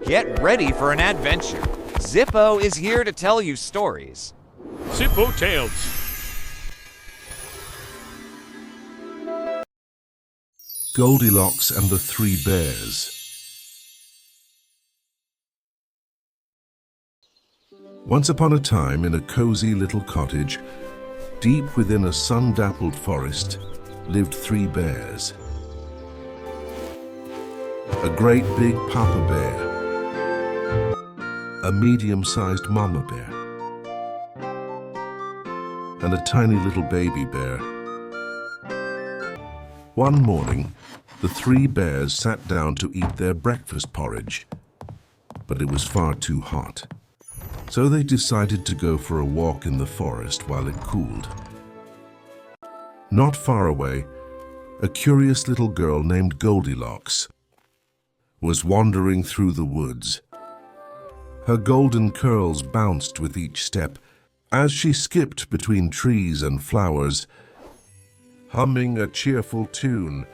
Get ready for an adventure. Zippo is here to tell you stories. ZIPPO Tales. Goldilocks and the Three Bears. Once upon a time, in a cozy little cottage, deep within a sun-dappled forest, lived three bears. A great big papa bear, a medium-sized mama bear, and a tiny little baby bear. One morning, the three bears sat down to eat their breakfast porridge, but it was far too hot. So they decided to go for a walk in the forest while it cooled. Not far away, a curious little girl named Goldilocks was wandering through the woods. Her golden curls bounced with each step as she skipped between trees and flowers, humming a cheerful tune.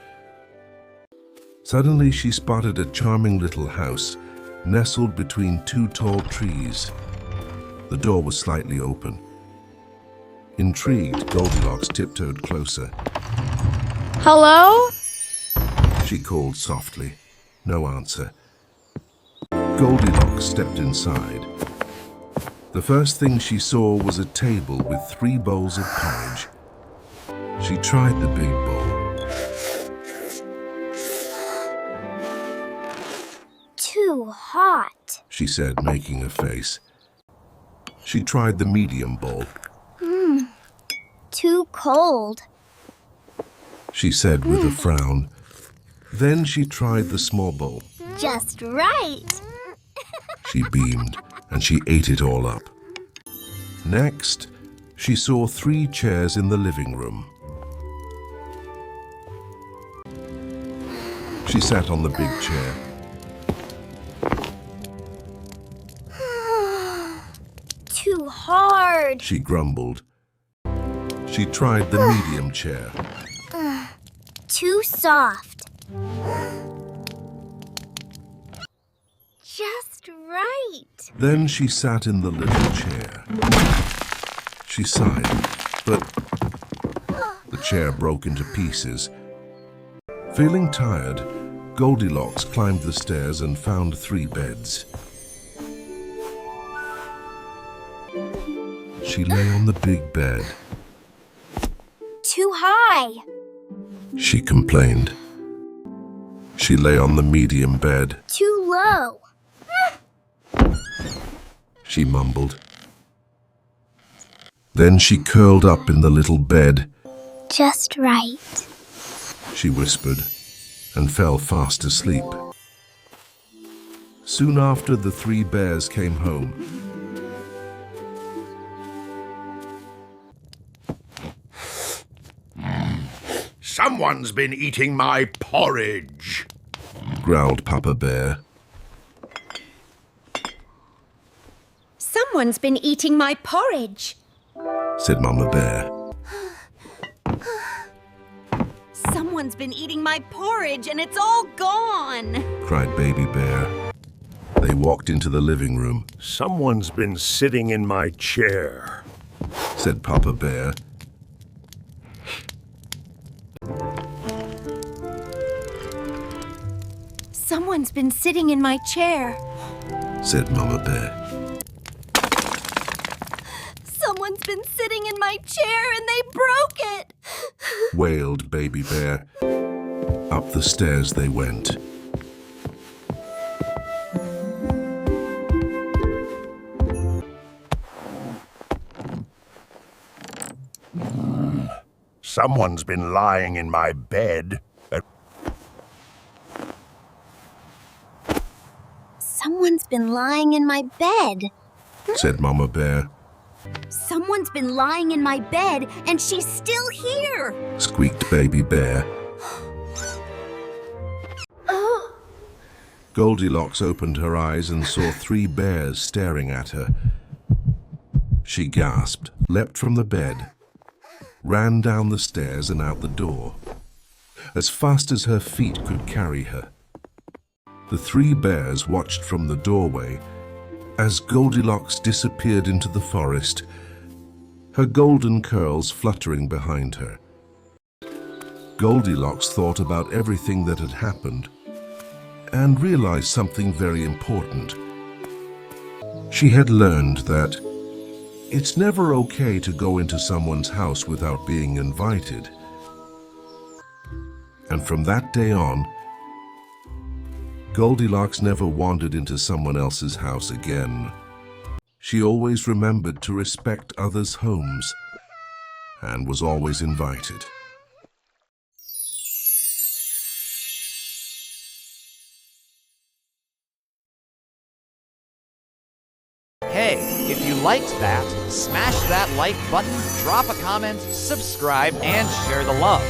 Suddenly she spotted a charming little house nestled between two tall trees. The door was slightly open. Intrigued, Goldilocks tiptoed closer. Hello? She called softly. No answer. Goldilocks stepped inside. The first thing she saw was a table with 3 bowls of porridge. She tried the big bowl. Too hot. She said, making a face. She tried the medium bowl. Too cold. She said with a frown. Then she tried the small bowl. Just right. She beamed, and she ate it all up. Next, she saw 3 chairs in the living room. She sat on the big chair. Too hard. She grumbled. She tried the medium chair. Too soft. Just right. Then she sat in the little chair. She sighed, but the chair broke into pieces. Feeling tired, Goldilocks climbed the stairs and found 3 beds. She lay on the big bed. Too high. She complained. She lay on the medium bed. Too low. She mumbled. Then she curled up in the little bed. Just right. She whispered, and fell fast asleep. Soon after, the 3 bears came home. Someone's been eating my porridge, Growled Papa Bear. Someone's been eating my porridge, Said Mama Bear. Someone's been eating my porridge and it's all gone. Cried Baby Bear. They walked into the living room. Someone's been sitting in my chair, Said Papa Bear. Someone's been sitting in my chair. Said Mama Bear. Someone's been sitting in my chair and they broke it. Wailed Baby Bear. Up the stairs they went. Someone's been lying in my bed. Someone's been lying in my bed. Said Mama Bear. Someone's been lying in my bed and she's still here. Squeaked Baby Bear. Goldilocks opened her eyes and saw 3 bears staring at her. She gasped, leapt from the bed, ran down the stairs and out the door, as fast as her feet could carry her. The three bears watched from the doorway as Goldilocks disappeared into the forest, her golden curls fluttering behind her. Goldilocks thought about everything that had happened and realized something very important. She had learned that it's never okay to go into someone's house without being invited. And from that day on, Goldilocks never wandered into someone else's house again. She always remembered to respect others' homes and was always invited. Hey, if you liked that, smash that like button, drop a comment, subscribe, and share the love.